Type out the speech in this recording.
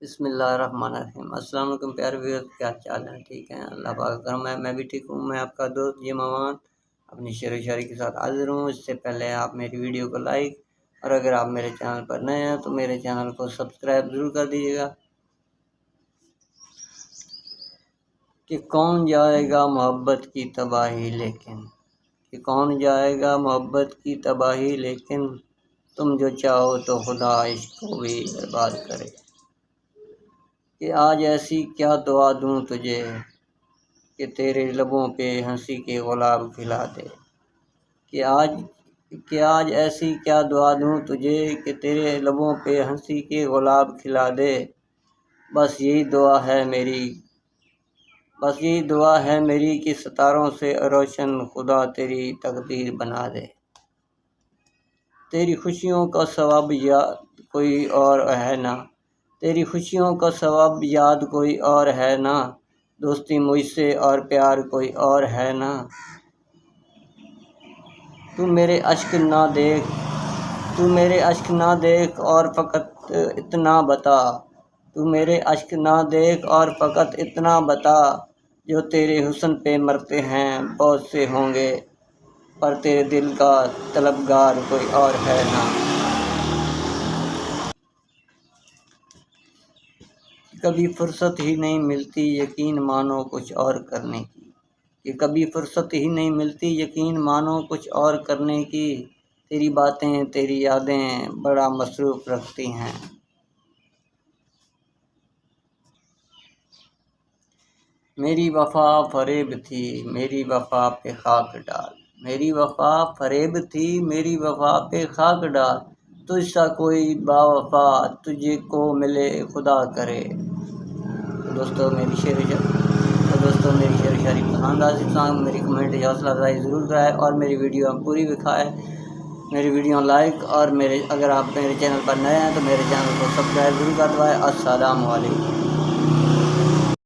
بسم اللہ الرحمن الرحیم۔ السلام علیکم پیارے ویورز، کیا چال ہے؟ ٹھیک ہیں؟ اللہ پاک کرم ہے، میں بھی ٹھیک ہوں۔ میں آپ کا دوست یہ ممان اپنی شعر و شاعری کے ساتھ حاضر ہوں۔ اس سے پہلے آپ میری ویڈیو کو لائک، اور اگر آپ میرے چینل پر نئے ہیں تو میرے چینل کو سبسکرائب ضرور کر دیجیے گا۔ کہ کون جائے گا محبت کی تباہی لیکن، کہ کون جائے گا محبت کی تباہی لیکن، تم جو چاہو تو خدا عشق کو بھی برباد کرے۔ کہ آج ایسی کیا دعا دوں تجھے کہ تیرے لبوں پہ ہنسی کے گلاب کھلا دے۔ کہ آج ایسی کیا دعا دوں تجھے کہ تیرے لبوں پہ ہنسی کے گلاب کھلا دے۔ بس یہی دعا ہے میری کہ ستاروں سے روشن خدا تیری تقدیر بنا دے۔ تیری خوشیوں کا ثواب یاد کوئی اور ہے نہ، تیری خوشیوں کا ثواب یاد کوئی اور ہے نہ، دوستی مجھ سے اور پیار کوئی اور ہے نہ۔ تو میرے اشک نہ دیکھ اور فقط اتنا بتا، تو میرے اشک نہ دیکھ اور فقط اتنا بتا، جو تیرے حسن پہ مرتے ہیں بہت سے ہوں گے، پر تیرے دل کا طلبگار کوئی اور ہے نہ۔ کبھی فرصت ہی نہیں ملتی یقین مانو کچھ اور کرنے کی، کہ کبھی فرصت ہی نہیں ملتی یقین مانو کچھ اور کرنے کی، تیری باتیں تیری یادیں بڑا مصروف رکھتی ہیں۔ میری وفا فریب تھی میری وفا پہ خاک ڈال، میری وفا فریب تھی میری وفا پہ خاک ڈال، تجھ سا کوئی با وفا تجھے کو ملے خدا کرے۔ دوستو میری شعر و شاعری پسند آئے تو میری کمنٹ یا حوصلہ افزائی ضرور کرائے، اور میری ویڈیو پوری دکھائے، میری ویڈیو لائک، اور اگر آپ میرے چینل پر نئے ہیں تو میرے چینل کو سبسکرائب ضرور کر دوائے۔ السلام علیکم۔